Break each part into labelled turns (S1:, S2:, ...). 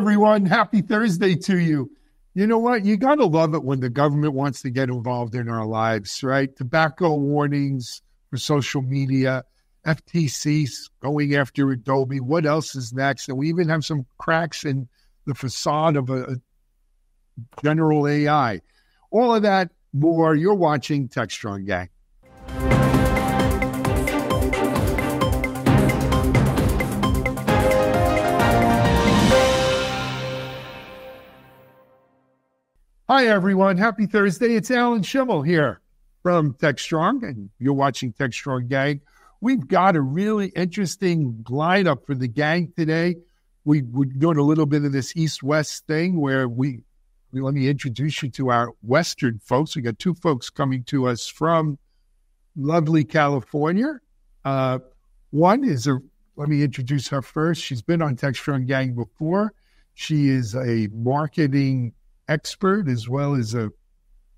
S1: everyone. Happy Thursday to you. You know what? You got to love it when the government wants to get involved in our lives, right? Tobacco warnings for social media, FTC going after Adobe. What else is next? And we even have some cracks in the facade of a general AI. All of that more. You're watching TechStrong Gang. Hi, everyone. Happy Thursday. It's Alan Schimmel here from TechStrong, and you're watching TechStrong Gang. We've got a really interesting lineup for the gang today. We're doing a little bit of this East-West thing where we let me introduce you to our Western folks. We got two folks coming to us from lovely California. One is let me introduce her first. She's been on TechStrong Gang before. She is a marketing expert as well as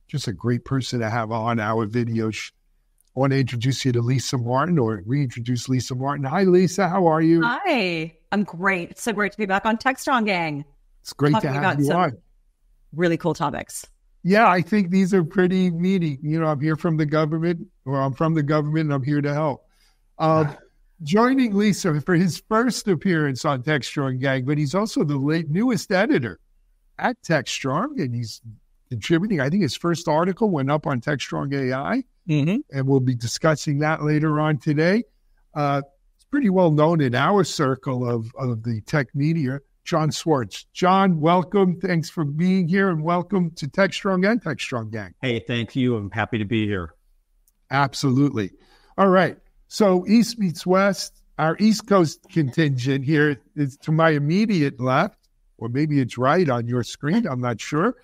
S1: just a great person to have on our videos. I want to introduce you to Lisa Martin, or reintroduce Lisa Martin. Hi, Lisa. How are you?
S2: Hi. I'm great. It's so great to be back on TechStrong Gang.
S1: It's great to have you on.
S2: Really cool topics.
S1: Yeah, I think these are pretty meaty. You know, I'm here from the government, or I'm from the government, and I'm here to help. Joining Lisa for his first appearance on TechStrong Gang, but he's also the newest editor at TechStrong, and he's contributing. I think his first article went up on TechStrong AI, and we'll be discussing that later on today. It's pretty well known in our circle of the tech media, John Schwartz. John, welcome. Thanks for being here, and welcome to TechStrong and TechStrong Gang.
S3: Hey, thank you. I'm happy to be here.
S1: Absolutely. All right. So East meets West. Our East Coast contingent here is to my immediate left, or maybe it's right on your screen. I'm not sure.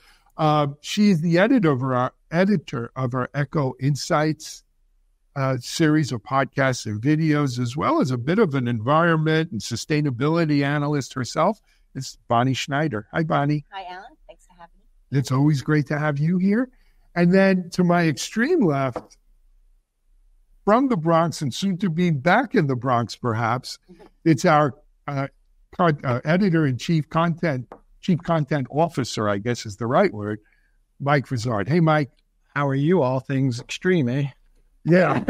S1: She is the editor of our Echo Insights series of podcasts and videos, as well as a bit of an environment and sustainability analyst herself. It's Bonnie Schneider. Hi, Bonnie.
S4: Hi, Alan. Thanks for having me.
S1: It's always great to have you here. And then to my extreme left, from the Bronx and soon to be back in the Bronx, perhaps, it's our editor and chief content officer, I guess is the right word, Mike Vizard. Hey, Mike.
S3: How are you? All things extreme, eh?
S1: Yeah.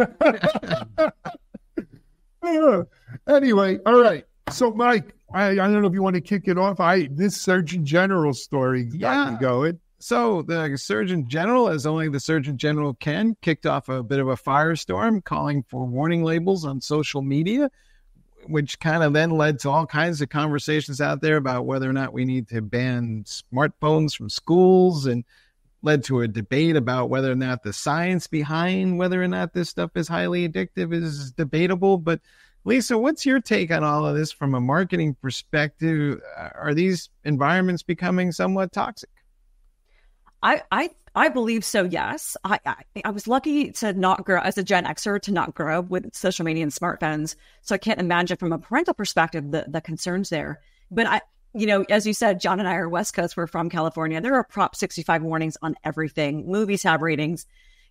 S1: Anyway, all right. So, Mike, I don't know if you want to kick it off. This Surgeon General story got me going.
S3: So the Surgeon General, as only the Surgeon General can, kicked off a bit of a firestorm calling for warning labels on social media, which kind of then led to all kinds of conversations out there about whether or not we need to ban smartphones from schools, and led to a debate about whether or not the science behind whether or not this stuff is highly addictive is debatable. But Lisa, what's your take on all of this from a marketing perspective? Are these environments becoming somewhat toxic?
S2: I believe so, yes. I was lucky to not grow, as a Gen Xer, to not grow up with social media and smartphones. So I can't imagine from a parental perspective the concerns there. But as you said, John and I are West Coast. We're from California. There are Prop 65 warnings on everything. Movies have ratings.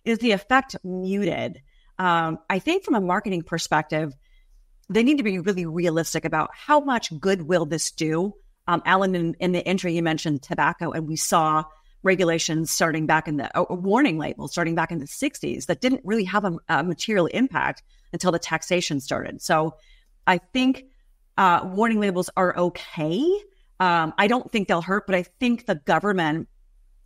S2: Is the effect muted? I think from a marketing perspective, they need to be really realistic about how much good will this do. Alan, in the intro, you mentioned tobacco, and we saw regulations starting back in the warning labels starting back in the 60s that didn't really have a material impact until the taxation started. So I think warning labels are okay. I don't think they'll hurt, but I think the government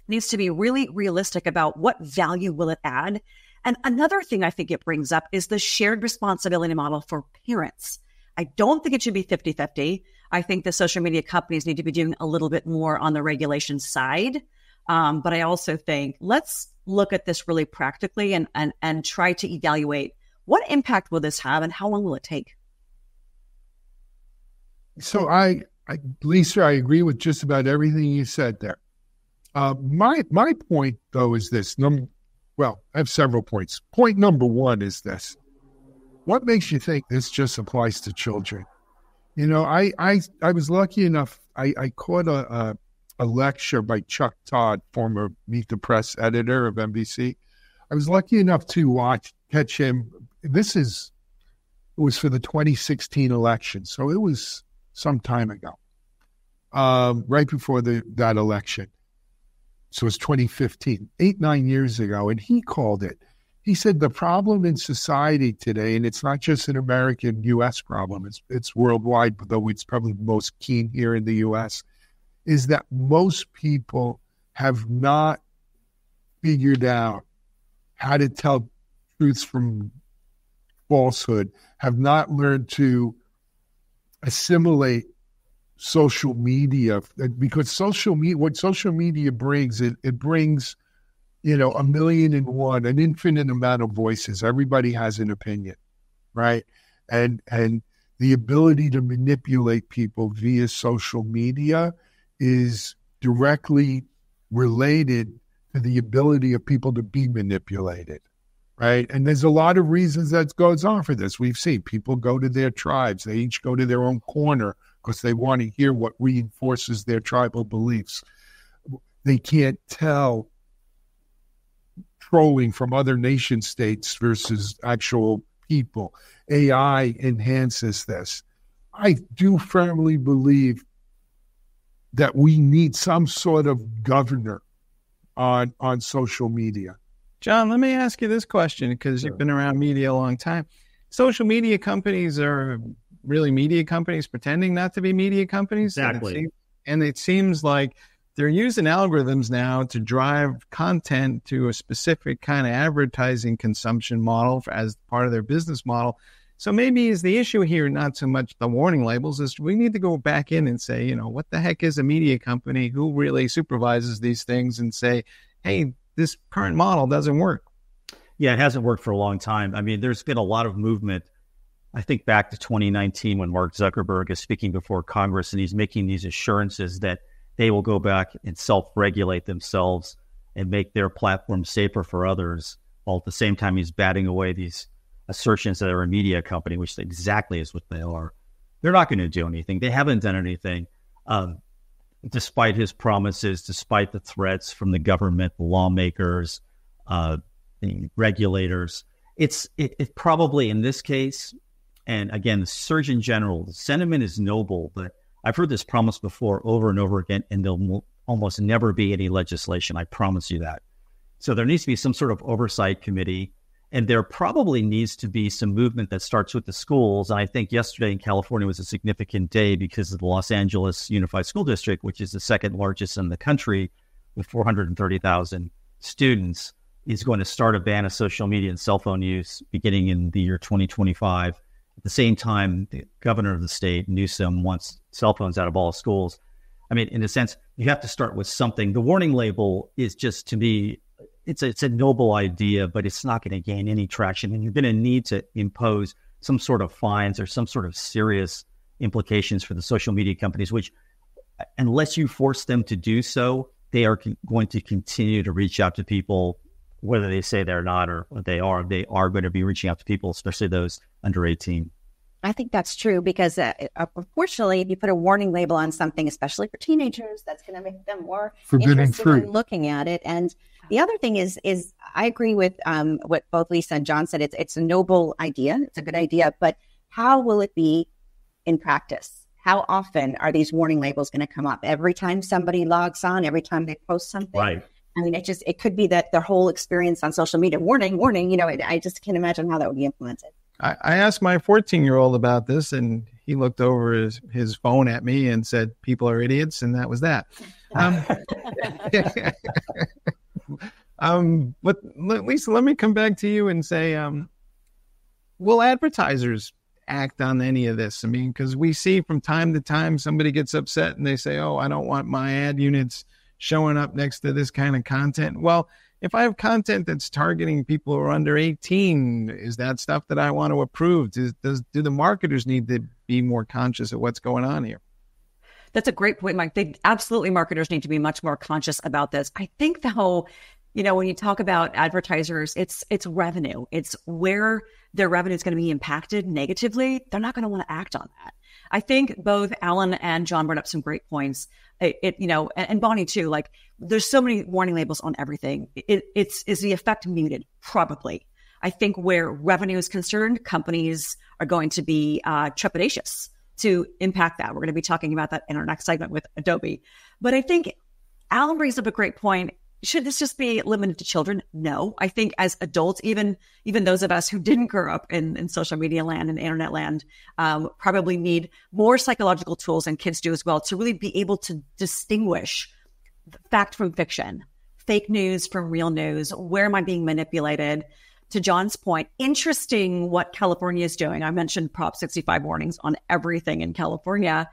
S2: needs to be really realistic about what value will it add. And another thing I think it brings up is the shared responsibility model for parents. I don't think it should be 50-50. I think the social media companies need to be doing a little bit more on the regulation side. But I also think let's look at this really practically and try to evaluate what impact will this have and how long will it take?
S1: So Lisa, I agree with just about everything you said there. My point, though, is this. I have several points. Point number one is this. What makes you think this just applies to children? You know, I was lucky enough, I caught a lecture by Chuck Todd, former Meet the Press editor of NBC. I was lucky enough to catch him. It was for the 2016 election, so it was some time ago. right before that election. So it's 2015, 9 years ago. And he called it. He said the problem in society today, and it's not just an American U.S. problem, it's worldwide, though it's probably most keen here in the U.S., is that most people have not figured out how to tell truths from falsehood, have not learned to assimilate social media, because what social media brings, it brings, 1,000,001, an infinite amount of voices. Everybody has an opinion, right? And the ability to manipulate people via social media is directly related to the ability of people to be manipulated, right? And there's a lot of reasons that goes on for this. We've seen people go to their tribes. They each go to their own corner because they want to hear what reinforces their tribal beliefs. They can't tell trolling from other nation states versus actual people. AI enhances this. I do firmly believe that we need some sort of governor on social media.
S3: John, let me ask you this question, because you've been around media a long time. Social media companies are really media companies pretending not to be media companies.
S5: Exactly.
S3: And it seems like they're using algorithms now to drive content to a specific kind of advertising consumption model as part of their business model. So maybe is the issue here not so much the warning labels, is we need to go back in and say, what the heck is a media company? Who really supervises these things? And say, hey, this current model doesn't work.
S5: Yeah, it hasn't worked for a long time. I mean, there's been a lot of movement. I think back to 2019 when Mark Zuckerberg is speaking before Congress and he's making these assurances that they will go back and self-regulate themselves and make their platform safer for others, while at the same time he's batting away these assertions that they're a media company, which exactly is what they are. They're not going to do anything. They haven't done anything, despite his promises, despite the threats from the government, the lawmakers, the regulators. It probably in this case, and again, the Surgeon General, the sentiment is noble, but I've heard this promise before over and over again, and there'll almost never be any legislation. I promise you that. So there needs to be some sort of oversight committee, and there probably needs to be some movement that starts with the schools. And I think yesterday in California was a significant day because of the Los Angeles Unified School District, which is the second largest in the country with 430,000 students, is going to start a ban of social media and cell phone use beginning in the year 2025. At the same time, the governor of the state, Newsom, wants cell phones out of all schools. I mean, in a sense, you have to start with something. The warning label is just, to me, it's a noble idea, but it's not going to gain any traction. And you're going to need to impose some sort of fines or some sort of serious implications for the social media companies, which, unless you force them to do so, they are going to continue to reach out to people, whether they say they're not or they are going to be reaching out to people, especially those under 18.
S4: I think that's true because, unfortunately, if you put a warning label on something, especially for teenagers, that's going to make them more interested in looking at it. And the other thing is I agree with what both Lisa and John said. It's a noble idea. It's a good idea. But how will it be in practice? How often are these warning labels going to come up? Every time somebody logs on, every time they post something?
S5: Right.
S4: I mean, it could be that their whole experience on social media, warning, I just can't imagine how that would be implemented.
S3: I asked my 14-year-old about this, and he looked over his phone at me and said, people are idiots, and that was that. But Lisa, let me come back to you and say, will advertisers act on any of this? I mean, because we see from time to time somebody gets upset and they say, oh, I don't want my ad units showing up next to this kind of content. Well, if I have content that's targeting people who are under 18, is that stuff that I want to approve? Do the marketers need to be more conscious of what's going on here?
S2: That's a great point, Mike. Absolutely, marketers need to be much more conscious about this. I think, though, when you talk about advertisers, it's revenue. It's where their revenue is going to be impacted negatively. They're not going to want to act on that. I think both Alan and John brought up some great points. And Bonnie too. Like, there's so many warning labels on everything. Is the effect muted? Probably. I think where revenue is concerned, companies are going to be trepidatious to impact that. We're going to be talking about that in our next segment with Adobe. But I think Alan brings up a great point. Should this just be limited to children? No. I think as adults, even those of us who didn't grow up in social media land and internet land, probably need more psychological tools, and kids do as well, to really be able to distinguish fact from fiction, fake news from real news. Where am I being manipulated? To John's point, interesting what California is doing. I mentioned Prop 65 warnings on everything in California.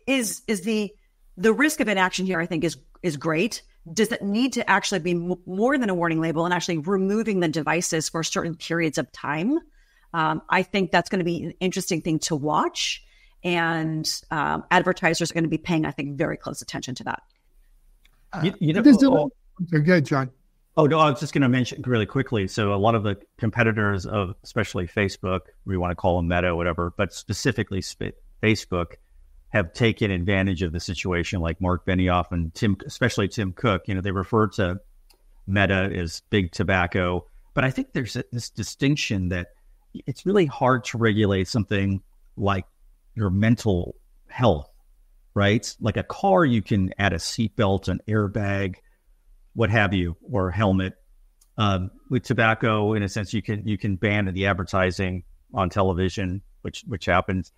S2: Is the risk of inaction here, I think, is great. Does it need to actually be more than a warning label and actually removing the devices for certain periods of time? I think that's going to be an interesting thing to watch. And advertisers are going to be paying, I think, very close attention to that.
S1: Okay, John.
S5: Oh, no, I was just going to mention really quickly. So a lot of the competitors of especially Facebook, we want to call them Meta, whatever, but specifically Facebook, have taken advantage of the situation, like Mark Benioff and especially Tim Cook. They refer to Meta as big tobacco. But I think there's this distinction that it's really hard to regulate something like your mental health, right? Like a car, you can add a seatbelt, an airbag, what have you, or a helmet. With tobacco, in a sense, you can ban the advertising on television, which happens.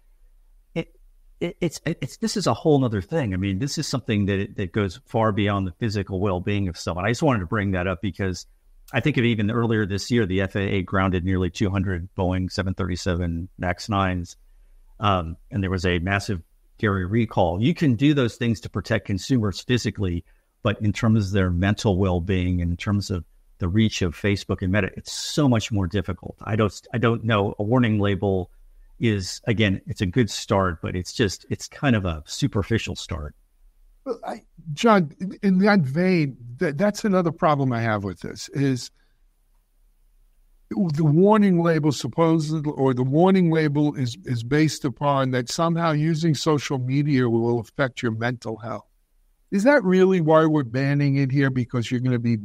S5: This is a whole nother thing. I mean, this is something that goes far beyond the physical well-being of someone. I just wanted to bring that up because I think of even earlier this year, the FAA grounded nearly 200 Boeing 737 MAX 9s, and there was a massive carrier recall. You can do those things to protect consumers physically, but in terms of their mental well-being and in terms of the reach of Facebook and Meta, it's so much more difficult. I don't know. A warning label is, again, it's a good start, but it's kind of a superficial start.
S1: Well, John, in that vein, that's another problem I have with this is the warning label supposedly, or the warning label is based upon that somehow using social media will affect your mental health. Is that really why we're banning it here? Because you're going to be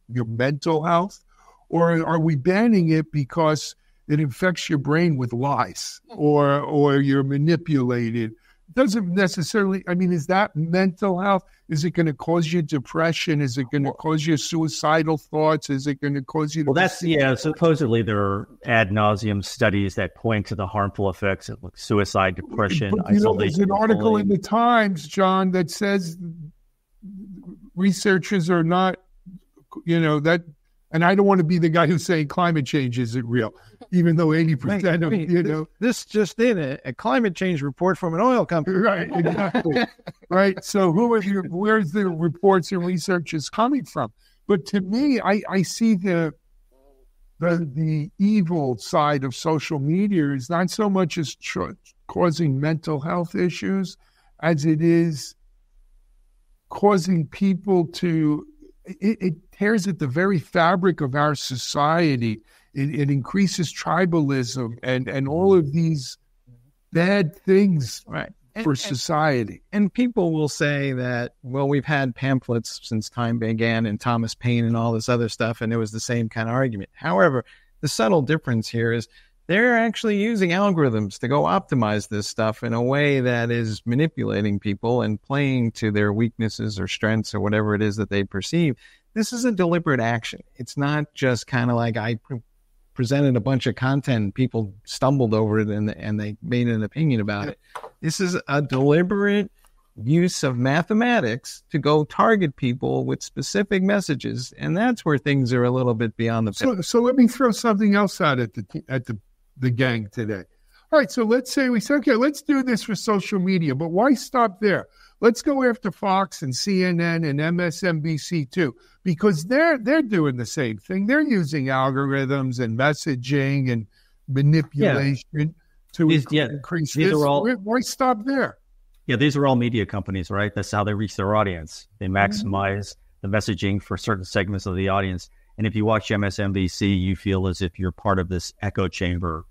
S1: your mental health? Or are we banning it because it infects your brain with lies or you're manipulated? It doesn't necessarily, I mean, is that mental health? Is it going to cause you depression? Is it going to cause you suicidal thoughts? Is it going to cause you...
S5: Supposedly there are ad nauseum studies that point to the harmful effects of suicide, depression, isolation.
S1: There's an article in the Times, John, that says researchers are not, that... And I don't want to be the guy who's saying climate change isn't real, even though 80% of,
S3: This just in, a climate change report from an oil company.
S1: Right, exactly. Right. So where's the reports and research coming from? But to me, I see the evil side of social media is not so much as causing mental health issues as it is causing people to... It tears at the very fabric of our society. It increases tribalism and all of these bad things for society.
S3: And people will say that, well, we've had pamphlets since time began and Thomas Paine and all this other stuff, and it was the same kind of argument. However, the subtle difference here is they're actually using algorithms to go optimize this stuff in a way that is manipulating people and playing to their weaknesses or strengths or whatever it is that they perceive. This is a deliberate action. It's not just kind of like I presented a bunch of content and people stumbled over it and they made an opinion about it. This is a deliberate use of mathematics to go target people with specific messages. And that's where things are a little bit beyond the...
S1: So let me throw something else out at the gang today. All right, so let's say we say, okay, let's do this for social media, but why stop there? Let's go after Fox and CNN and MSNBC too, because they're doing the same thing. They're using algorithms and messaging and manipulation to increase this. Why stop there?
S5: Yeah, these are all media companies, right? That's how they reach their audience. They maximize the messaging for certain segments of the audience. And if you watch MSNBC, you feel as if you're part of this echo chamber.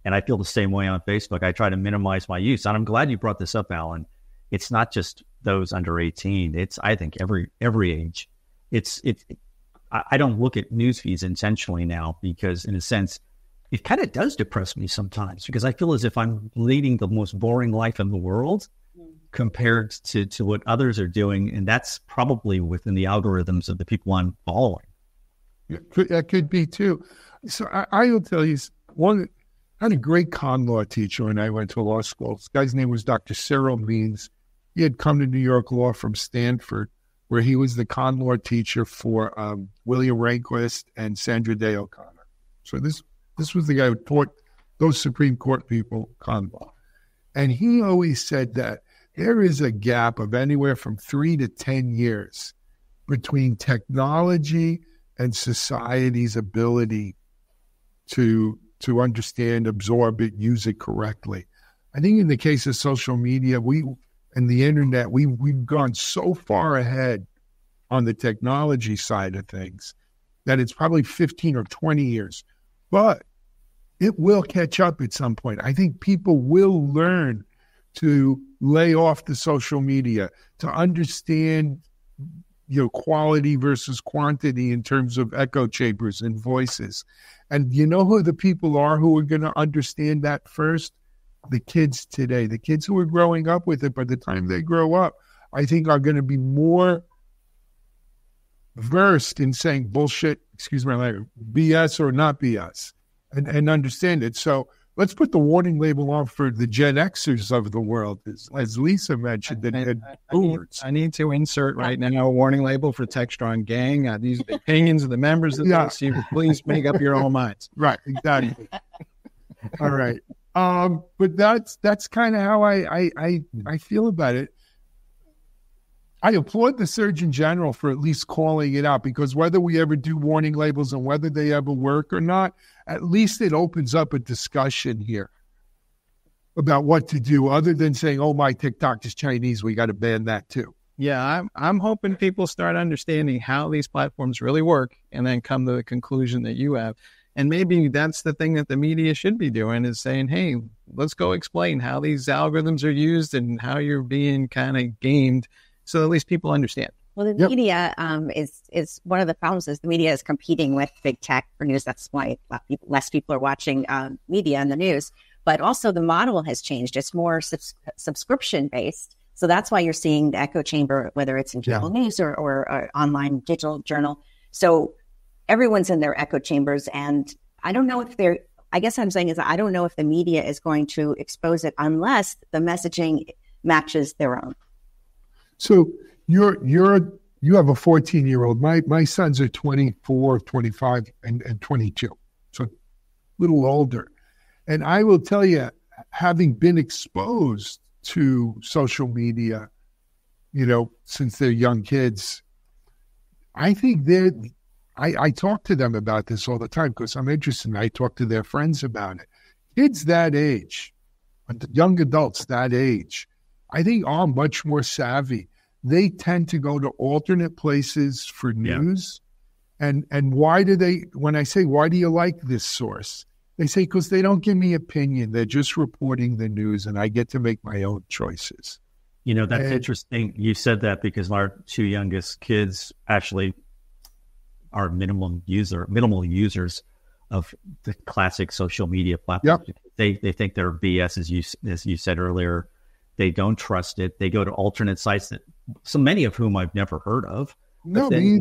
S5: And I feel the same way on Facebook. I try to minimize my use. And I'm glad you brought this up, Alan. It's not just those under 18. It's, I think, every age. I don't look at news feeds intentionally now because, in a sense, it kind of does depress me sometimes because I feel as if I'm leading the most boring life in the world compared to what others are doing. And that's probably within the algorithms of the people I'm following.
S1: That could be too. So I will tell you, I had a great con law teacher when I went to law school. This guy's name was Dr. Cyril Means. He had come to New York Law from Stanford, where he was the con law teacher for William Rehnquist and Sandra Day O'Connor. So this was the guy who taught those Supreme Court people con law. And he always said that there is a gap of anywhere from 3 to 10 years between technology and society's ability to understand, absorb it, use it correctly. I think in the case of social media, and the internet, we've gone so far ahead on the technology side of things that it's probably 15 or 20 years. But it will catch up at some point. I think people will learn to lay off the social media, to understand quality versus quantity in terms of echo chambers and voices. And you know who the people are who are going to understand that first? The kids today. The kids who are growing up with it, by the time they grow up, I think are going to be more versed in saying bullshit, excuse my language, BS or not BS, and understand it. So let's put the warning label on for the Gen Xers of the world, as Lisa mentioned, and boomers.
S3: I need to insert right now a warning label for TechStrong Gang. These are the opinions of the members of this. You please make up your own minds.
S1: Right, exactly. All right. But that's kind of how I feel about it. I applaud the Surgeon General for at least calling it out, because whether we ever do warning labels and whether they ever work or not, at least it opens up a discussion here about what to do, other than saying, oh, my TikTok is Chinese, we got to ban that too.
S3: Yeah, I'm hoping people start understanding how these platforms really work and then come to the conclusion that you have. And maybe that's the thing that the media should be doing, is saying, hey, let's go explain how these algorithms are used and how you're being kind of gamed, so at least people understand.
S4: Well, the media is one of the problems is the media is competing with big tech for news. That's why less people are watching media and the news. But also the model has changed. It's more subscription based. So that's why you're seeing the echo chamber, whether it's in cable news or online digital journal. So everyone's in their echo chambers. And I don't know if I guess I'm saying is I don't know if the media is going to expose it unless the messaging matches their own.
S1: So you have a 14-year-old. My sons are 24, 25, and 22. So a little older. And I will tell you, having been exposed to social media, since they're young kids, I think I talk to them about this all the time because I'm interested, and I talk to their friends about it. Kids that age, young adults that age, I think are much more savvy. They tend to go to alternate places for news. Yeah. And why do they, when I say, why do you like this source? They say, because they don't give me opinion. They're just reporting the news, and I get to make my own choices.
S5: That's interesting. You said that because our two youngest kids actually are minimal users of the classic social media platforms. Yep. They think they're BS, as you said earlier. They don't trust it. They go to alternate sites that so many of whom I've never heard of.
S1: No, me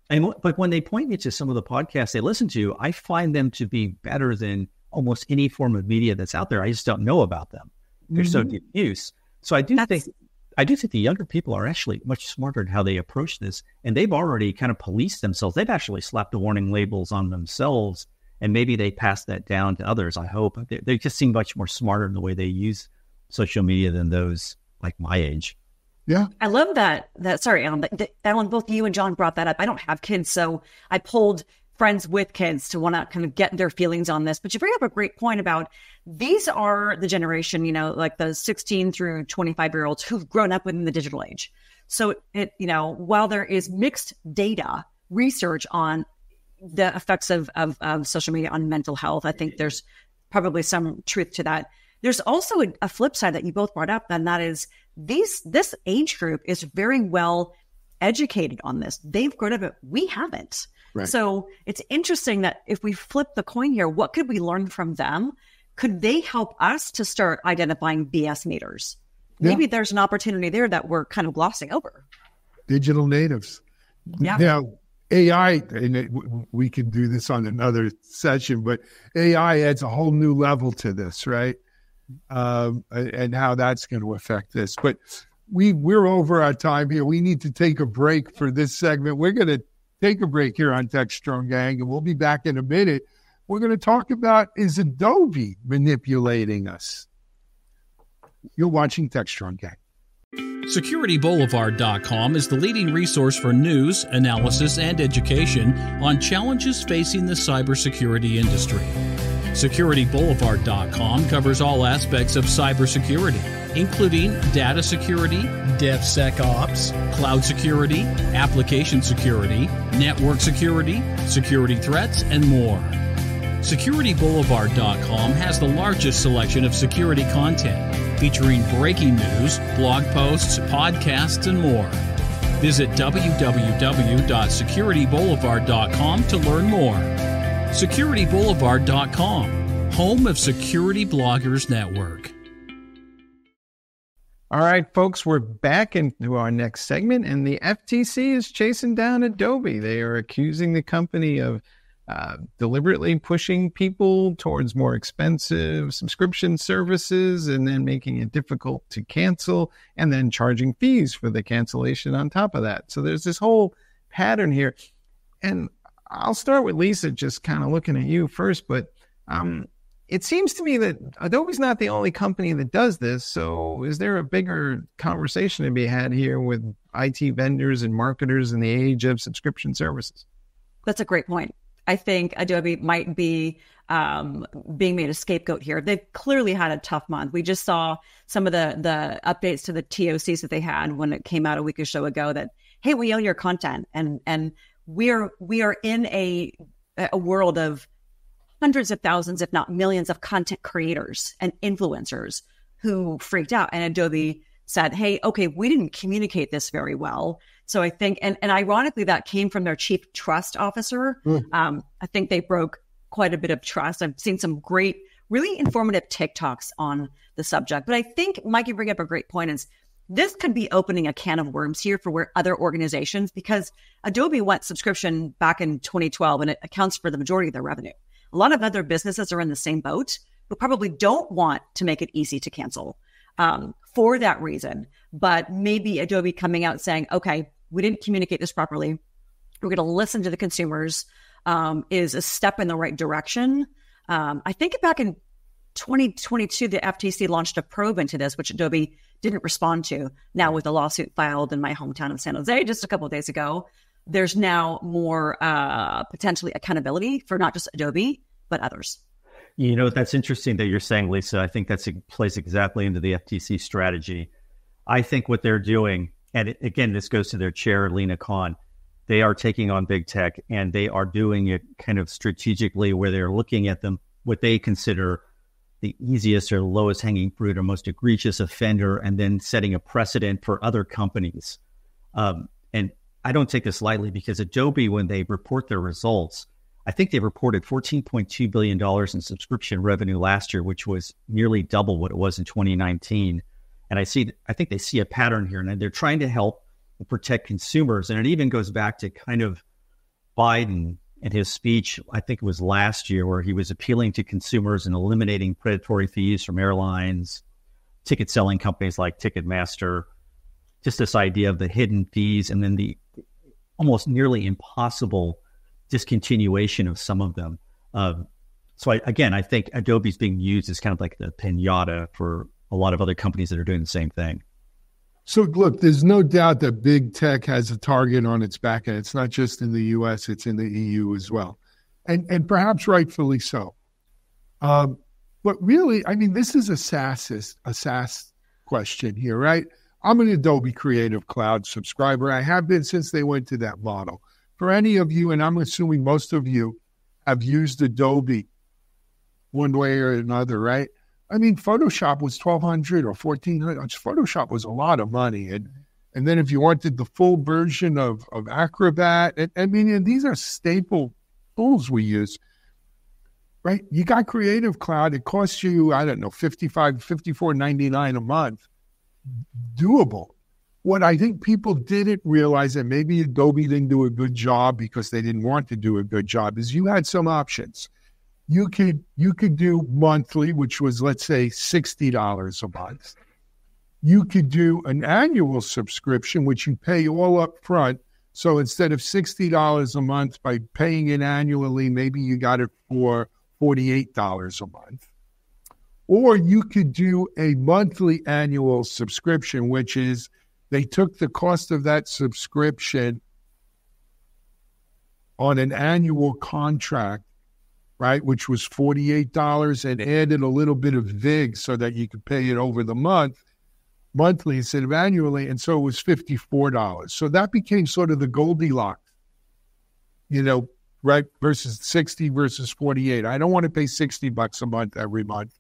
S1: either.
S5: But when they point me to some of the podcasts they listen to, I find them to be better than almost any form of media that's out there. I just don't know about them. They're so diffuse. So I do think the younger people are actually much smarter in how they approach this, and they've already kind of policed themselves. They've actually slapped the warning labels on themselves, and maybe they pass that down to others. I hope they just seem much more smarter in the way they use social media than those like my age.
S1: Yeah.
S2: I love that. Sorry, Alan, both you and John brought that up. I don't have kids, so I pulled friends with kids to want to kind of get their feelings on this. But you bring up a great point about these are the generation, like the 16 through 25-year-olds who've grown up within the digital age. So while there is mixed data research on the effects of social media on mental health, I think there's probably some truth to that. There's also a flip side that you both brought up, and that is this age group is very well educated on this. They've grown up, we haven't. Right. So it's interesting that if we flip the coin here, what could we learn from them? Could they help us to start identifying BS meters? Maybe there's an opportunity there that we're kind of glossing over.
S1: Digital natives.
S2: Yeah.
S1: Now, AI, and we can do this on another session, but AI adds a whole new level to this, right? And how that's going to affect this. But we're over our time here. We need to take a break for this segment. We're going to take a break here on TechStrong Gang, and we'll be back in a minute. We're going to talk about, is Adobe manipulating us? You're watching TechStrong Gang.
S6: SecurityBoulevard.com is the leading resource for news, analysis, and education on challenges facing the cybersecurity industry. SecurityBoulevard.com covers all aspects of cybersecurity, including data security, DevSecOps, cloud security, application security, network security, security threats, and more. SecurityBoulevard.com has the largest selection of security content, featuring breaking news, blog posts, podcasts, and more. Visit www.securityboulevard.com to learn more. SecurityBoulevard.com, home of Security Bloggers Network.
S3: All right, folks, we're back into our next segment, and the FTC is chasing down Adobe. They are accusing the company of deliberately pushing people towards more expensive subscription services and then making it difficult to cancel and then charging fees for the cancellation on top of that. So there's this whole pattern here. And I'll start with Lisa, just kind of looking at you first, but it seems to me that Adobe's not the only company that does this. So is there a bigger conversation to be had here with IT vendors and marketers in the age of subscription services?
S2: That's a great point. I think Adobe might be being made a scapegoat here. They've clearly had a tough month. We just saw some of the updates to the TOCs that they had when it came out a week or so ago that, hey, we own your content. And we are in a world of hundreds of thousands, if not millions, of content creators and influencers who freaked out. And Adobe said, hey, okay, we didn't communicate this very well. So I think, and ironically, that came from their chief trust officer. I think they broke quite a bit of trust. I've seen some great, really informative TikToks on the subject. But I think, Mike, you bring up a great point, is this could be opening a can of worms here for where other organizations, because Adobe went subscription back in 2012, and it accounts for the majority of their revenue. A lot of other businesses are in the same boat who probably don't want to make it easy to cancel for that reason. But maybe Adobe coming out saying, okay, we didn't communicate this properly, we're going to listen to the consumers, is a step in the right direction. I think back in 2022, the FTC launched a probe into this, which Adobe didn't respond to. Now, with a lawsuit filed in my hometown of San Jose just a couple of days ago, there's now more potentially accountability for not just Adobe, but others.
S5: You know, that's interesting that you're saying, Lisa. I think that plays exactly into the FTC strategy. I think what they're doing, and again, this goes to their chair, Lina Khan, they are taking on big tech, and they are doing it kind of strategically, where they're looking at them, what they consider the easiest or lowest hanging fruit or most egregious offender, and then setting a precedent for other companies. And I don't take this lightly, because Adobe, when they report their results, I think they reported $14.2 billion in subscription revenue last year, which was nearly double what it was in 2019. And I think they see a pattern here, and they're trying to help protect consumers. And it even goes back to kind of Biden and his speech, I think it was last year, where he was appealing to consumers and eliminating predatory fees from airlines, ticket selling companies like Ticketmaster, just this idea of the hidden fees, and then the almost nearly impossible discontinuation of some of them. So I think Adobe's being used as kind of like the pinata for a lot of other companies that are doing the same thing.
S1: So look, there's no doubt that big tech has a target on its back, and it's not just in the US, it's in the EU as well. And perhaps rightfully so. But really, I mean, this is a SaaS question here, right? I'm an Adobe Creative Cloud subscriber. I have been since they went to that model. For any of you, and I'm assuming most of you, have used Adobe one way or another, right? I mean, Photoshop was $1,200 or $1,400. Photoshop was a lot of money. And And then if you wanted the full version of Acrobat, and these are staple tools we use, right? You got Creative Cloud. It costs you, I don't know, $54.99 a month. Doable. What I think people didn't realize, and maybe Adobe didn't do a good job because they didn't want to do a good job, is you had some options. You could do monthly, which was, let's say, $60 a month. You could do an annual subscription, which you pay all up front. So instead of $60 a month, by paying it annually, maybe you got it for $48 a month. Or you could do a monthly annual subscription, which is they took the cost of that subscription on an annual contract, right, which was $48, and added a little bit of VIG so that you could pay it over the monthly instead of annually, and so it was $54. So that became sort of the Goldilocks, right, versus 60 versus 48. I don't want to pay $60 a month every month,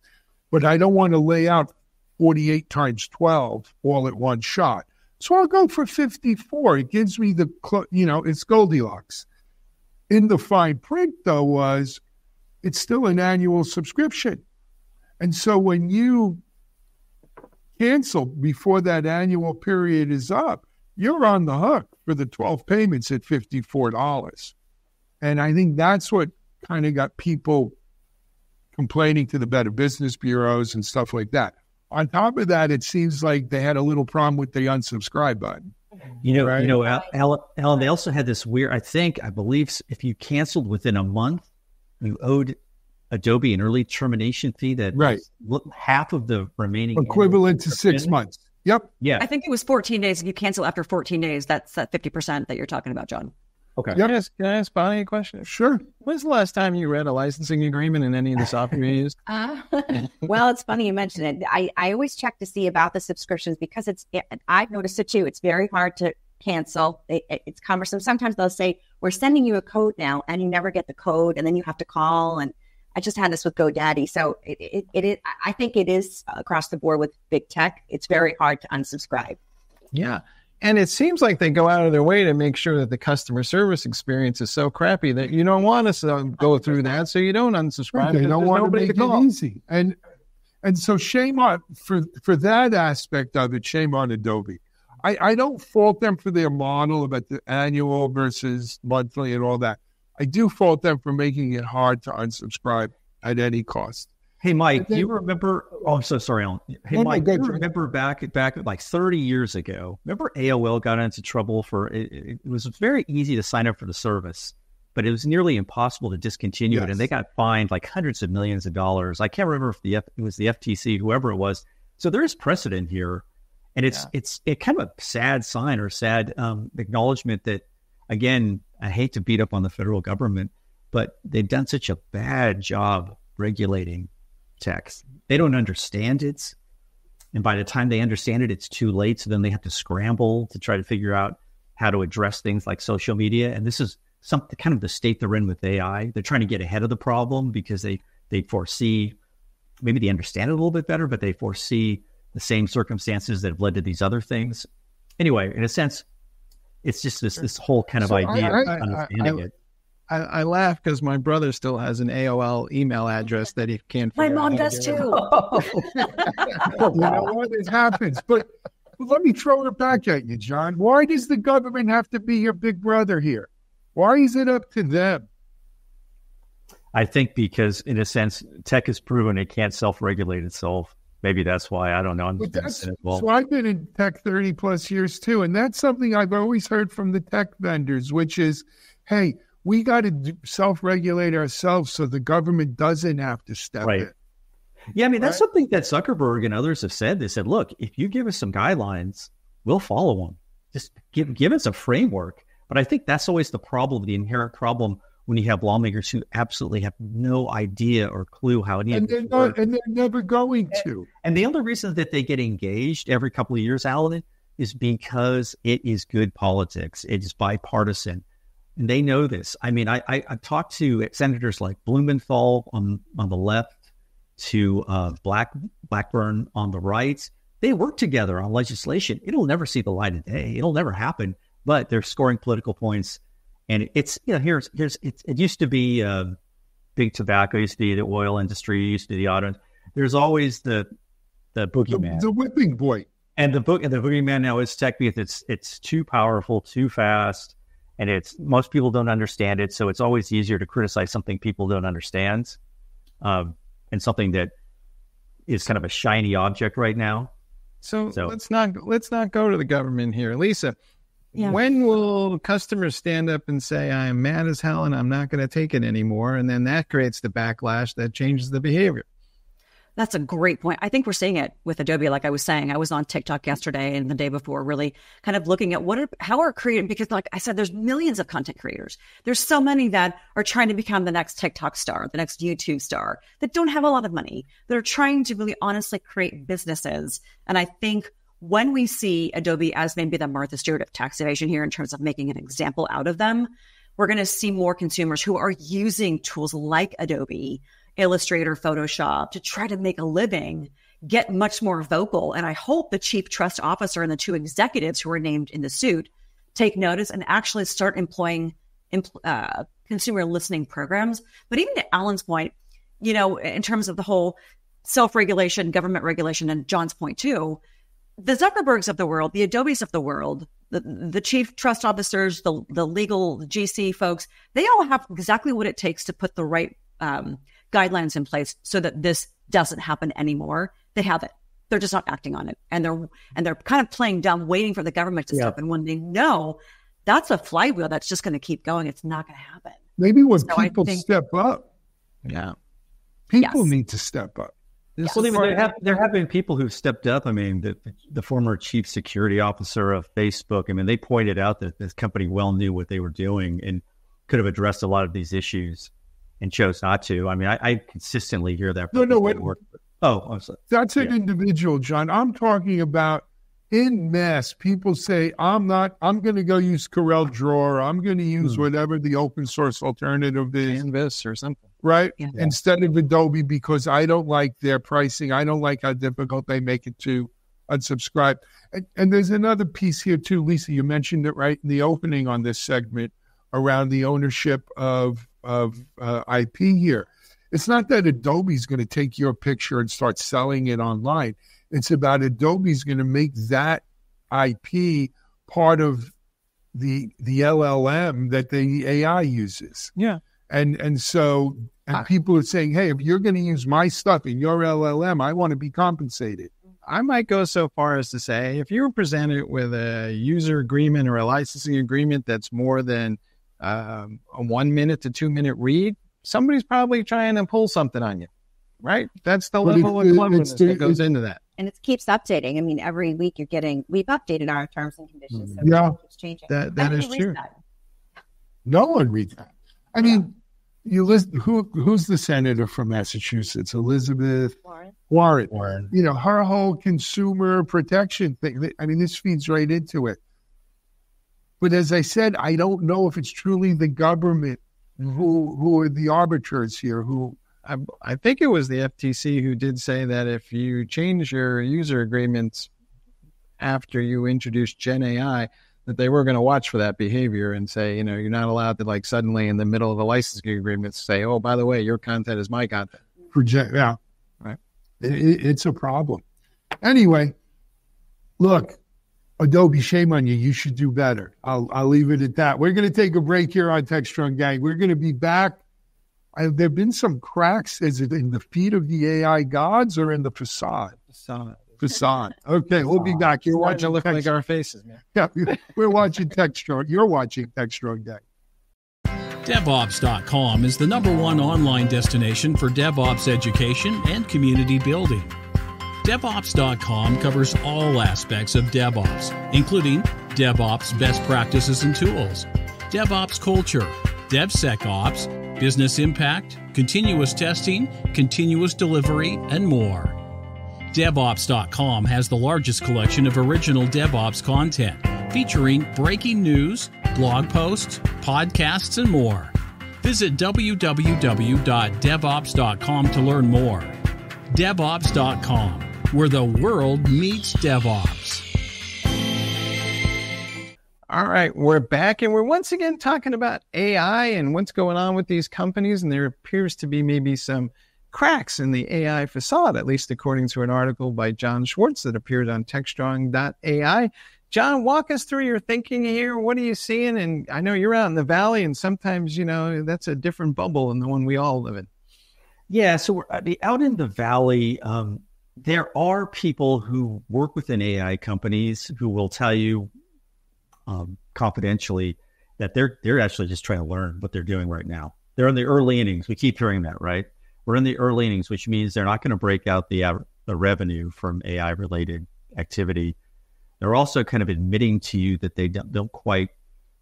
S1: but I don't want to lay out 48 times 12 all at one shot. So I'll go for 54. It gives me it's Goldilocks. In the fine print, though, it's still an annual subscription. And so when you cancel before that annual period is up, you're on the hook for the 12 payments at $54. And I think that's what kind of got people complaining to the Better Business Bureaus and stuff like that. On top of that, it seems like they had a little problem with the unsubscribe button.
S5: Right? Alan, they also had this weird, I believe if you canceled within a month, you owed Adobe an early termination fee that was half of the remaining.
S1: Equivalent to 6 months. Yep.
S5: Yeah.
S2: I think it was 14 days. If you cancel after 14 days, that's that 50% that you're talking about, John.
S3: Okay. Can I ask Bonnie a question?
S1: Sure.
S3: When's the last time you read a licensing agreement in any of the software you use?
S4: Well, it's funny you mentioned it. I always check to see about the subscriptions because I've noticed it too. It's very hard to cancel. It's cumbersome. Sometimes they'll say, we're sending you a code now, and you never get the code, and then you have to call. And I just had this with GoDaddy. So I think it is across the board with big tech. It's very hard to unsubscribe.
S3: Yeah. And it seems like they go out of their way to make sure that the customer service experience is so crappy that you don't want us to go through that, so you don't unsubscribe.
S1: They don't want to make it easy. And so shame on, for that aspect of it, shame on Adobe. I don't fault them for their model about the annual versus monthly and all that. I do fault them for making it hard to unsubscribe at any cost.
S5: Hey, Mike, do you remember? Oh, I'm so sorry, Alan. Hey, Mike, do you remember back like 30 years ago? Remember AOL got into trouble for it was very easy to sign up for the service, but it was nearly impossible to discontinue it, and they got fined like hundreds of millions of dollars. I can't remember if it was the FTC, whoever it was. So there is precedent here, and it's kind of a sad sign or sad acknowledgement that, again, I hate to beat up on the federal government, but they've done such a bad job regulating text. They don't understand it, and by the time they understand it, it's too late. So then they have to scramble to try to figure out how to address things like social media. And this is something kind of the state they're in with AI. They're trying to get ahead of the problem because they foresee, maybe they understand it a little bit better, but they foresee the same circumstances that have led to these other things. Anyway, in a sense, it's just this whole kind of idea of understanding it.
S3: I laugh because my brother still has an AOL email address that he can't figure out.
S2: My mom does too.
S1: You know what? It happens. But let me throw it back at you, John. Why does the government have to be your big brother here? Why is it up to them?
S5: I think because, in a sense, tech has proven it can't self-regulate itself. Maybe that's why. I don't know.
S1: So I've been in tech 30 plus years too. And that's something I've always heard from the tech vendors, which is, hey, we got to self-regulate ourselves so the government doesn't have to step in.
S5: Yeah, I mean, that's something that Zuckerberg and others have said. They said, look, if you give us some guidelines, we'll follow them. Just give us a framework. But I think that's always the problem, the inherent problem when you have lawmakers who absolutely have no idea or clue how any of this works.
S1: And they're never going to.
S5: And the other reason that they get engaged every couple of years, Alan, is because it is good politics. It is bipartisan. And they know this. I mean, I've talked to senators like Blumenthal on the left, to Blackburn on the right, they work together on legislation. It'll never see the light of day. It'll never happen, but they're scoring political points. And it's, it used to be big tobacco, used to be the oil industry, used to be the auto. There's always the boogeyman.
S1: The whipping boy.
S5: And the boogeyman now is tech because it's too powerful, too fast, and most people don't understand it. So it's always easier to criticize something people don't understand, and something that is kind of a shiny object right now.
S3: So let's not go to the government here, Lisa. Yeah. When will customers stand up and say, I am mad as hell and I'm not going to take it anymore? And then that creates the backlash that changes the behavior.
S2: That's a great point. I think we're seeing it with Adobe. Like I was saying, I was on TikTok yesterday and the day before, really kind of looking at how are creating, because like I said, there's millions of content creators. There's so many that are trying to become the next TikTok star, the next YouTube star, that don't have a lot of money, that are trying to really honestly create businesses. And I think when we see Adobe as maybe the Martha Stewart of tax evasion here in terms of making an example out of them, we're going to see more consumers who are using tools like Adobe, Illustrator, Photoshop to try to make a living, get much more vocal. And I hope the chief trust officer and the two executives who were named in the suit take notice and actually start employing consumer listening programs. But even to Alan's point, in terms of the whole self-regulation, government regulation, and John's point too, the Zuckerbergs of the world, the Adobes of the world, the chief trust officers, the legal GC folks, they all have exactly what it takes to put the right guidelines in place so that this doesn't happen anymore. They have it. They're just not acting on it. And they're kind of playing dumb, waiting for the government to step in when they know that's a flywheel that's just going to keep going. It's not going to happen.
S1: Maybe when people step up.
S3: Yeah.
S1: People need to step up.
S5: Yes. Well, there have been people who've stepped up. I mean, the former chief security officer of Facebook, they pointed out that this company well knew what they were doing and could have addressed a lot of these issues and chose not to. I consistently hear that. I'm sorry.
S1: That's an individual, John. I'm talking about in mass. People say, I'm going to go use CorelDRAW. I'm going to use whatever the open source alternative is.
S3: Canvas or something.
S1: Right? Yeah. Instead of Adobe, because I don't like their pricing. I don't like how difficult they make it to unsubscribe. And there's another piece here too, Lisa, you mentioned it right in the opening on this segment around the ownership of IP here. It's not that Adobe's going to take your picture and start selling it online. It's about Adobe's going to make that IP part of the LLM that the AI uses.
S3: Yeah.
S1: And so people are saying, hey, if you're going to use my stuff in your LLM, I want to be compensated.
S3: I might go so far as to say, if you were presented with a user agreement or a licensing agreement that's more than a 1 minute to 2 minute read, somebody's probably trying to pull something on you, right? That's the level of cleverness that goes into that.
S4: And it keeps updating. Every week we've updated our terms and conditions. So it keeps changing.
S3: That is true.
S1: No one reads that. You listen, who's the senator from Massachusetts? Elizabeth Warren. Her whole consumer protection thing. This feeds right into it. But as I said, I don't know if it's truly the government who are the arbiters here.
S3: I think it was the FTC who did say that if you change your user agreements after you introduce Gen AI, that they were going to watch for that behavior and say, you're not allowed to suddenly in the middle of a licensing agreement say, oh, by the way, your content is my content.
S1: Yeah. Right. It's a problem. Anyway, look, Adobe, shame on you. You should do better. I'll leave it at that. We're going to take a break here on TechStrong Gang. We're going to be back. Have there been some cracks? Is it in the feet of the AI gods or in the facade? Facade. Okay, we'll be back. You're watching.
S3: Look like our faces, man.
S1: Yeah, we're watching TechStrong. You're watching TechStrong Gang.
S6: DevOps.com is the #1 online destination for DevOps education and community building. DevOps.com covers all aspects of DevOps, including DevOps best practices and tools, DevOps culture, DevSecOps, business impact, continuous testing, continuous delivery, and more. DevOps.com has the largest collection of original DevOps content, featuring breaking news, blog posts, podcasts, and more. Visit www.devops.com to learn more. DevOps.com, where the world meets DevOps.
S3: All right, we're back, and we're once again talking about AI and what's going on with these companies, and there appears to be maybe some cracks in the AI facade, at least according to an article by John Schwartz that appeared on TechStrong.ai. John, walk us through your thinking here. What are you seeing? And I know you're out in the Valley, and sometimes, that's a different bubble than the one we all live in.
S5: Yeah, so we're out in the Valley. There are people who work within AI companies who will tell you confidentially that they're actually just trying to learn what they're doing right now. They're in the early innings. We keep hearing that, right? We're in the early innings, which means they're not going to break out the revenue from AI-related activity. They're also kind of admitting to you that they don't quite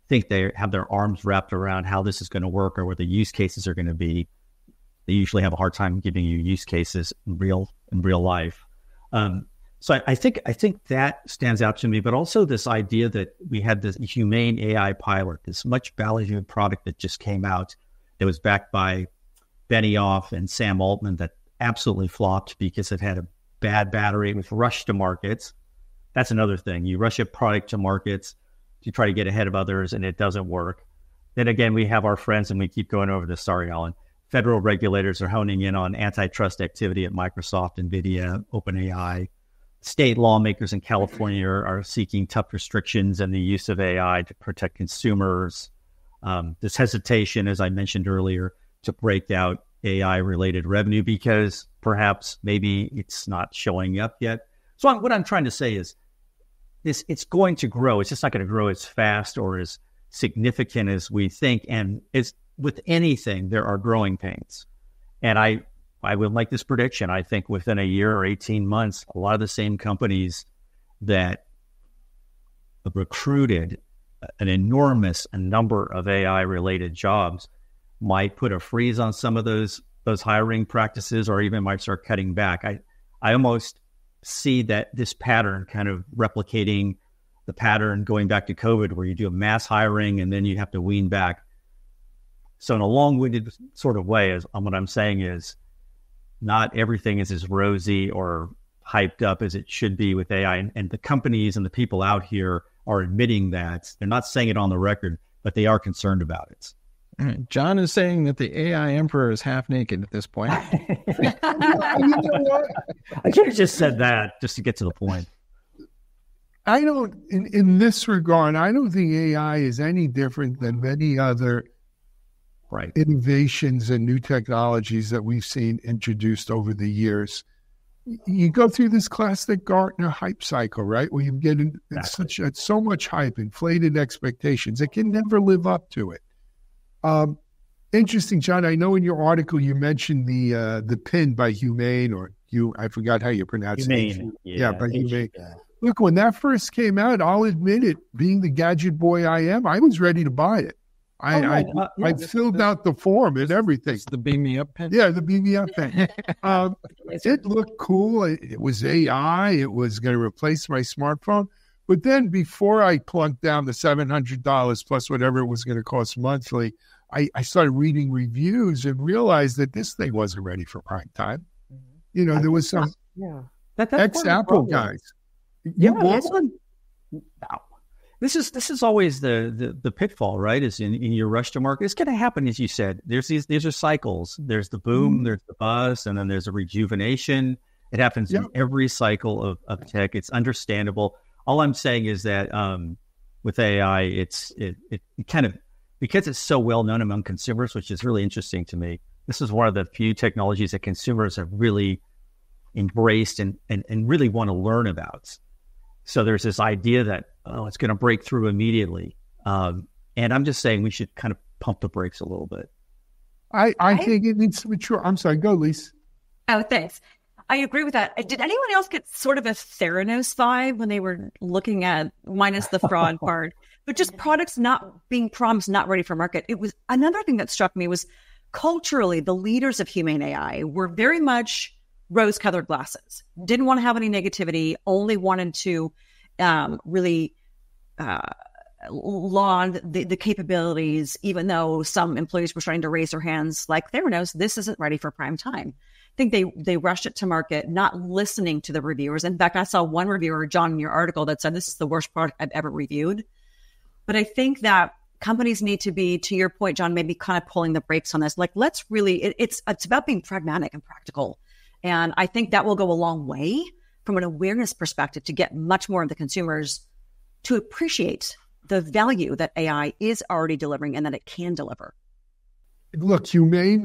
S5: think they have their arms wrapped around how this is going to work or what the use cases are going to be. They usually have a hard time giving you use cases in real life. So I think that stands out to me, but also this idea that we had this Humane AI pilot, this much valued product that just came out that was backed by Benioff and Sam Altman that absolutely flopped because it had a bad battery. It was rushed to markets. That's another thing. You rush a product to markets to try to get ahead of others, and it doesn't work. Then again, we have our friends, and we keep going over this. Sorry, Alan. Federal regulators are honing in on antitrust activity at Microsoft, NVIDIA, OpenAI. State lawmakers in California are seeking tough restrictions and the use of AI to protect consumers. This hesitation, as I mentioned earlier, to break out AI-related revenue because perhaps maybe it's not showing up yet. So what I'm trying to say is it's going to grow. It's just not going to grow as fast or as significant as we think. And it's with anything, there are growing pains. And I would like this prediction. I think within a year or 18 months, a lot of the same companies that recruited an enormous number of AI-related jobs might put a freeze on some of those hiring practices or even might start cutting back. I almost see that this pattern kind of replicating the pattern going back to COVID where you do a mass hiring and then you have to wean back. So in a long-winded sort of way, what I'm saying is not everything is as rosy or hyped up as it should be with AI. And the companies and the people out here are admitting that. They're not saying it on the record, but they are concerned about it.
S3: John is saying that the AI emperor is half naked at this point.
S5: You know what? I could have just said that just to get to the point.
S1: I don't, in this regard, I don't think AI is any different than many other innovations and new technologies that we've seen introduced over the years. You go through this classic Gartner hype cycle, right? Where you get so much hype, inflated expectations. It can never live up to it. Interesting, John. I know in your article you mentioned the pin by Humane, I forgot how you pronounce
S5: Humane.
S1: it. By Humane. Look, when that first came out, I'll admit it, being the gadget boy I am, I was ready to buy it. I filled out the form and everything.
S3: The Beam Me Up pen?
S1: Yeah, the Beam Me Up pen. It looked cool. It was AI. It was going to replace my smartphone. But then before I plunked down the $700 plus whatever it was going to cost monthly, I started reading reviews and realized that this thing wasn't ready for prime time. You know, there was some ex-Apple guys. You bought one?
S5: No. This is always the pitfall, right? Is in your rush to market. It's going to happen, as you said. These are cycles. There's the boom, there's the buzz, and then there's a rejuvenation. It happens in every cycle of tech. It's understandable. All I'm saying is that with AI, it kind of, because it's so well known among consumers, which is really interesting to me. This is one of the few technologies that consumers have really embraced and really want to learn about. So there's this idea that, it's going to break through immediately. And I'm just saying we should kind of pump the brakes a little bit.
S1: I think it needs to mature. I'm sorry. Go, Lise.
S2: Oh, thanks. I agree with that. Did anyone else get sort of a Theranos vibe when they were looking at, minus the fraud part, but just products not being promised, not ready for market? It was another thing that struck me was culturally, the leaders of Humane AI were very much rose-colored glasses. Didn't want to have any negativity, only wanted to really laud the capabilities, even though some employees were starting to raise their hands like Theranos, this isn't ready for prime time. I think they rushed it to market, not listening to the reviewers. In fact, I saw one reviewer, John, in your article that said, this is the worst product I've ever reviewed. But I think that companies need to be, to your point, John, maybe kind of pulling the brakes on this. Like, let's really, it's about being pragmatic and practical. And I think that will go a long way from an awareness perspective to get much more of the consumers to appreciate the value that AI is already delivering and that it can deliver.
S1: Look, you made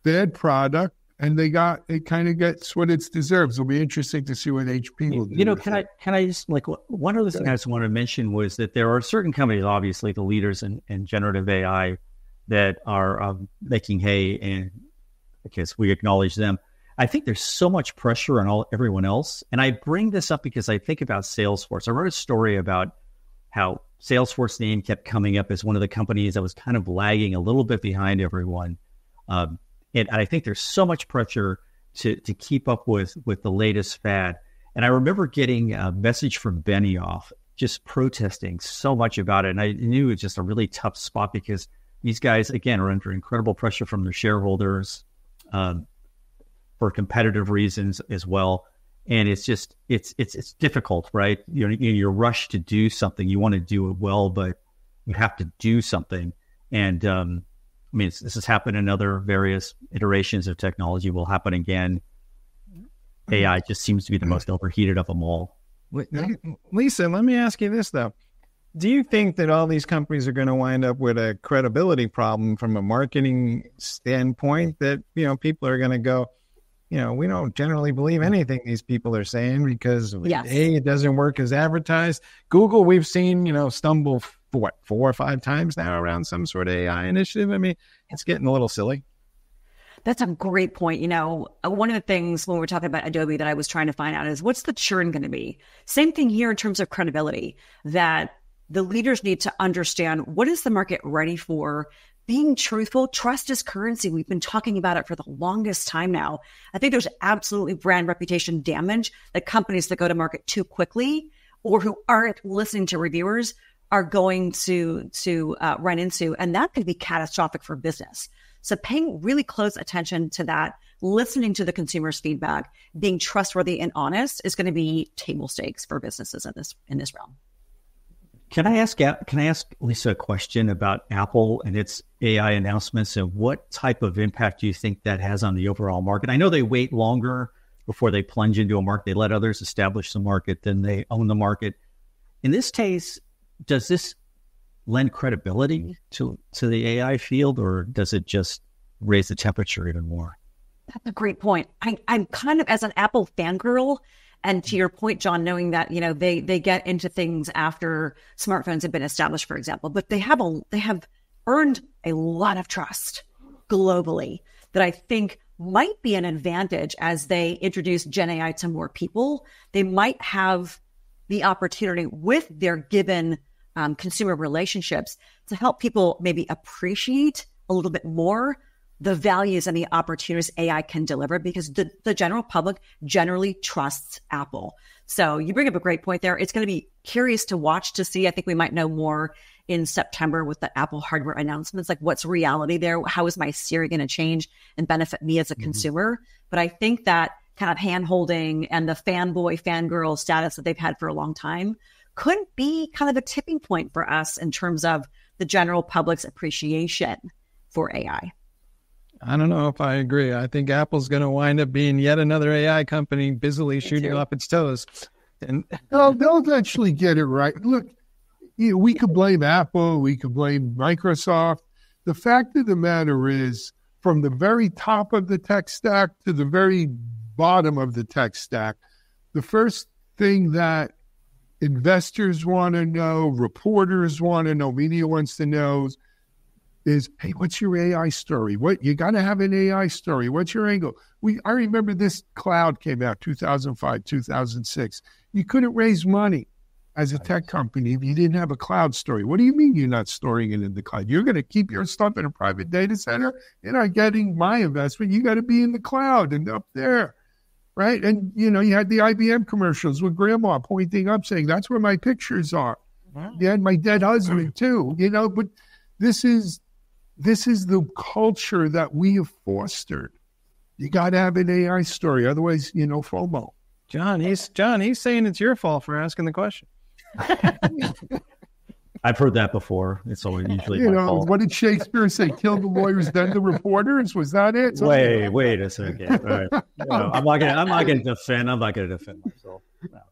S1: bad product and it kind of gets what it deserves. It'll be interesting to see what HP will do.
S5: You know, can I just, like, one other thing I just want to mention was that there are certain companies, obviously the leaders in generative AI, that are making hay, and I guess we acknowledge them. I think there's so much pressure on everyone else. And I bring this up because I think about Salesforce. I wrote a story about how Salesforce name kept coming up as one of the companies that was kind of lagging a little bit behind everyone. And I think there's so much pressure to keep up with the latest fad. And I remember getting a message from Benioff just protesting so much about it. And I knew it was just a really tough spot because these guys, again, are under incredible pressure from their shareholders for competitive reasons as well. And it's just, it's difficult, right? You're rushed to do something. You want to do it well, but you have to do something. And I mean, this has happened in other various iterations of technology, will happen again. AI just seems to be the most overheated of them all.
S3: Lisa, let me ask you this, though. Do you think that all these companies are going to wind up with a credibility problem from a marketing standpoint, that, people are going to go, we don't generally believe anything these people are saying because it doesn't work as advertised. Google, we've seen, stumble for 4 or 5 times now around some sort of AI initiative. I mean, it's getting a little silly.
S2: That's a great point. One of the things when we're talking about Adobe that I was trying to find out is, what's the churn going to be? Same thing here in terms of credibility, that the leaders need to understand, what is the market ready for? Being truthful, trust is currency. We've been talking about it for the longest time now. I think there's absolutely brand reputation damage that companies that go to market too quickly or who aren't listening to reviewers are going to run into, and that could be catastrophic for business. So paying really close attention to that, listening to the consumer's feedback, being trustworthy and honest is going to be table stakes for businesses in this realm.
S5: Can I ask Lisa a question about Apple and its AI announcements, and what type of impact do you think that has on the overall market? I know they wait longer before they plunge into a market. They let others establish the market, then they own the market. In this case, does this lend credibility to the AI field, or does it just raise the temperature even more?
S2: That's a great point. I'm kind of, as an Apple fangirl, and to your point, John, knowing that, they get into things after smartphones have been established, for example, but they have earned a lot of trust globally that I think might be an advantage as they introduce Gen AI to more people. They might have the opportunity with their given consumer relationships to help people maybe appreciate a little bit more the values and the opportunities AI can deliver, because the general public generally trusts Apple. So you bring up a great point there. It's going to be curious to watch to see. I think we might know more in September with the Apple hardware announcements, like what's reality there? How is my Siri going to change and benefit me as a consumer? But I think that kind of hand-holding and the fanboy, fangirl status that they've had for a long time could be kind of a tipping point for us in terms of the general public's appreciation for AI.
S3: I don't know if I agree. I think Apple's going to wind up being yet another AI company busily shooting off its toes. And
S1: they'll eventually get it right. Look, we could blame Apple. We could blame Microsoft. The fact of the matter is, from the very top of the tech stack to the very bottom of the tech stack, the first thing that investors want to know, reporters want to know, media wants to know is, hey, what's your AI story? What, you got to have an AI story. What's your angle? I remember this cloud came out 2005, 2006. You couldn't raise money as a tech company if you didn't have a cloud story. What do you mean you're not storing it in the cloud? You're going to keep your stuff in a private data center? You're not getting my investment. You got to be in the cloud and up there, right? And, you had the IBM commercials with grandma pointing up saying, that's where my pictures are. Yeah, my dead husband too, but this is the culture that we have fostered. You got to have an AI story. Otherwise, FOMO.
S3: John, he's saying it's your fault for asking the question.
S5: I've heard that before. It's always usually my fault.
S1: What did Shakespeare say? Kill the lawyers, then the reporters. Was that it?
S5: Wait a second. All right. I'm not gonna defend. I'm not gonna defend myself.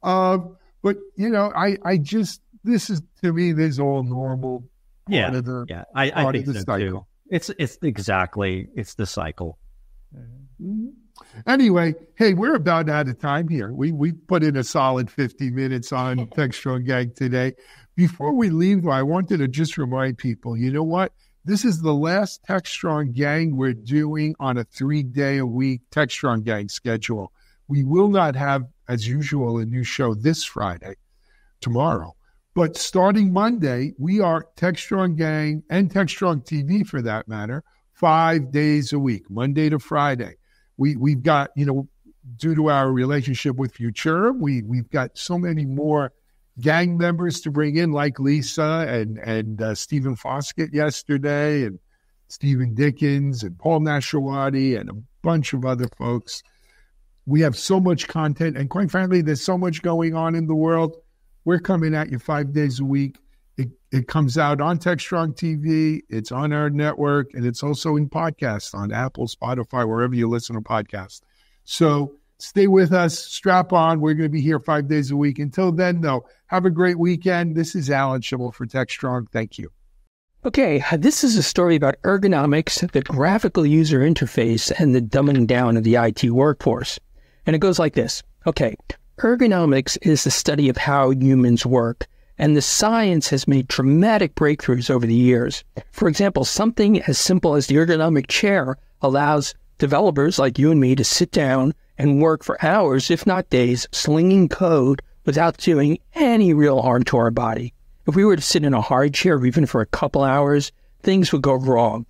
S5: No.
S1: But I just, this is, to me, this is all normal.
S5: I think so too. It's the cycle.
S1: Mm-hmm. Anyway, hey, we're about out of time here. We put in a solid 50 minutes on Tech Strong Gang today. Before we leave, though, I wanted to just remind people, you know what? This is the last Tech Strong Gang we're doing on a 3-day-a-week Tech Strong Gang schedule. We will not have, as usual, a new show this Friday, tomorrow. But starting Monday, we are Tech Strong Gang and Tech Strong TV, for that matter, 5 days a week, Monday to Friday. We've got, due to our relationship with Futura, we've got so many more gang members to bring in, like Lisa and Stephen Foskett yesterday, and Stephen Dickens and Paul Nashawati and a bunch of other folks. We have so much content, and quite frankly, there's so much going on in the world. We're coming at you 5 days a week. It comes out on Tech Strong TV. It's on our network, and it's also in podcasts on Apple, Spotify, wherever you listen to podcasts. So stay with us. Strap on. We're going to be here 5 days a week. Until then, though, have a great weekend. This is Alan Schimmel for Tech Strong. Thank you.
S7: Okay, this is a story about ergonomics, the graphical user interface, and the dumbing down of the IT workforce. And it goes like this. Okay, ergonomics is the study of how humans work, and the science has made dramatic breakthroughs over the years. For example, something as simple as the ergonomic chair allows developers like you and me to sit down and work for hours, if not days, slinging code without doing any real harm to our body. If we were to sit in a hard chair even for a couple hours, things would go wrong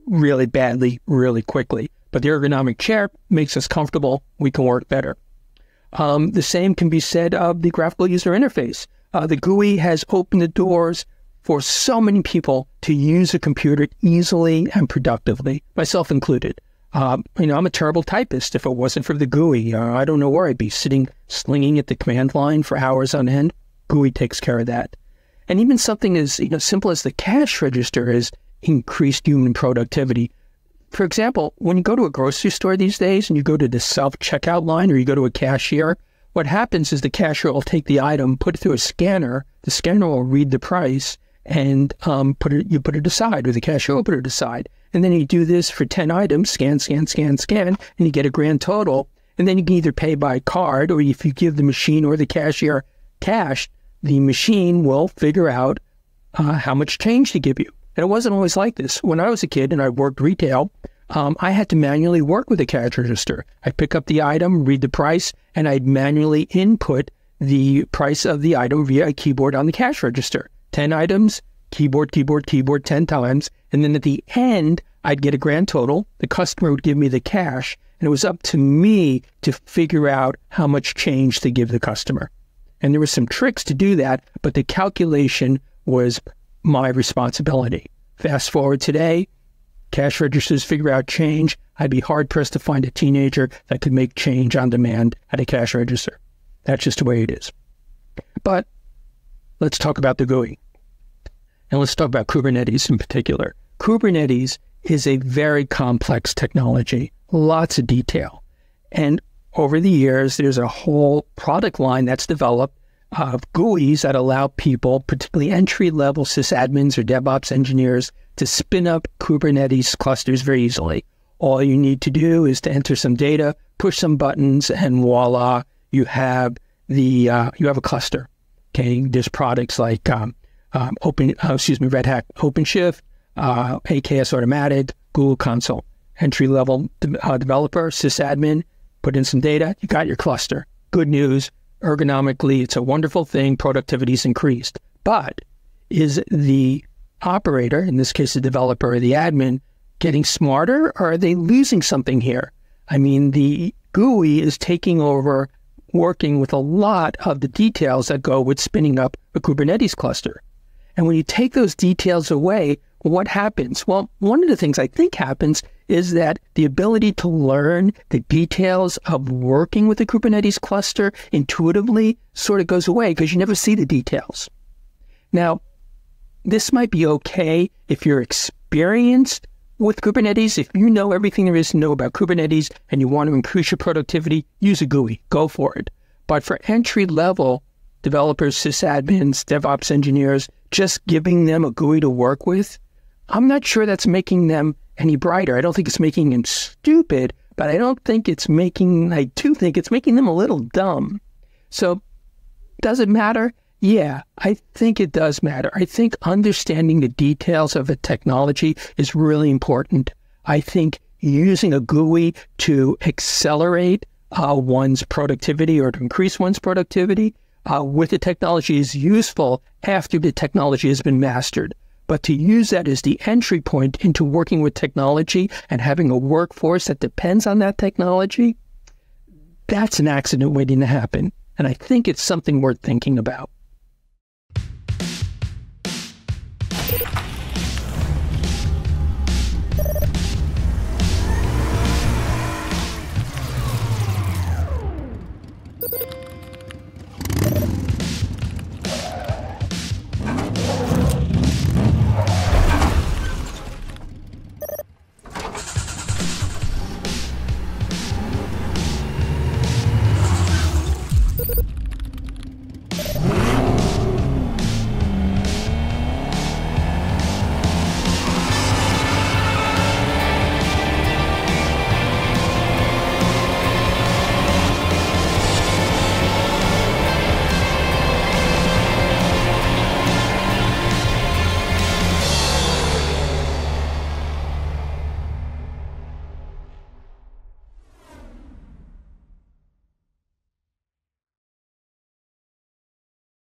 S7: really badly, really quickly. But the ergonomic chair makes us comfortable. We can work better. The same can be said of the graphical user interface. The GUI has opened the doors for so many people to use a computer easily and productively, myself included. I'm a terrible typist. If it wasn't for the GUI, I don't know where I'd be, slinging at the command line for hours on end. GUI takes care of that. And even something as simple as the cash register has increased human productivity. For example, when you go to a grocery store these days and you go to the self-checkout line or you go to a cashier, what happens is the cashier will take the item, put it through a scanner. The scanner will read the price and put it aside, or the cashier will put it aside. And then you do this for 10 items, scan, and you get a grand total. And then you can either pay by card, or if you give the machine or the cashier cash, the machine will figure out how much change to give you. And it wasn't always like this. When I was a kid and I worked retail, I had to manually work with a cash register. I'd pick up the item, read the price, and I'd manually input the price of the item via a keyboard on the cash register. 10 items, keyboard 10 times. And then at the end, I'd get a grand total. The customer would give me the cash, and it was up to me to figure out how much change to give the customer. And there were some tricks to do that, but the calculation was my responsibility. Fast forward today, cash registers figure out change. I'd be hard-pressed to find a teenager that could make change on demand at a cash register. That's just the way it is. But let's talk about the GUI. And let's talk about Kubernetes in particular. Kubernetes is a very complex technology, lots of detail. And over the years, there's a whole product line that's developed of GUIs that allow people, particularly entry-level sysadmins or DevOps engineers, to spin up Kubernetes clusters very easily. All you need to do is to enter some data, push some buttons, and voila, you have a cluster. Okay, there's products like Red Hat OpenShift, AKS Automatic, Google Console. Entry-level developer, sysadmin, put in some data, you got your cluster. Good news, ergonomically, it's a wonderful thing, productivity's increased. But is the operator, in this case the developer or the admin, getting smarter, or are they losing something here? I mean, the GUI is taking over working with a lot of the details that go with spinning up a Kubernetes cluster. And when you take those details away, what happens? Well, one of the things I think happens is that the ability to learn the details of working with a Kubernetes cluster intuitively sort of goes away because you never see the details. Now, this might be okay if you're experienced with Kubernetes. If you know everything there is to know about Kubernetes and you want to increase your productivity, use a GUI. Go for it. But for entry-level developers, sysadmins, DevOps engineers, just giving them a GUI to work with, I'm not sure that's making them any brighter. I don't think it's making them stupid, but I do think it's making them a little dumb. So does it matter? Yeah, I think it does matter. I think understanding the details of a technology is really important. I think using a GUI to accelerate one's productivity or to increase one's productivity with the technology is useful after the technology has been mastered. But to use that as the entry point into working with technology and having a workforce that depends on that technology, that's an accident waiting to happen. And I think it's something worth thinking about.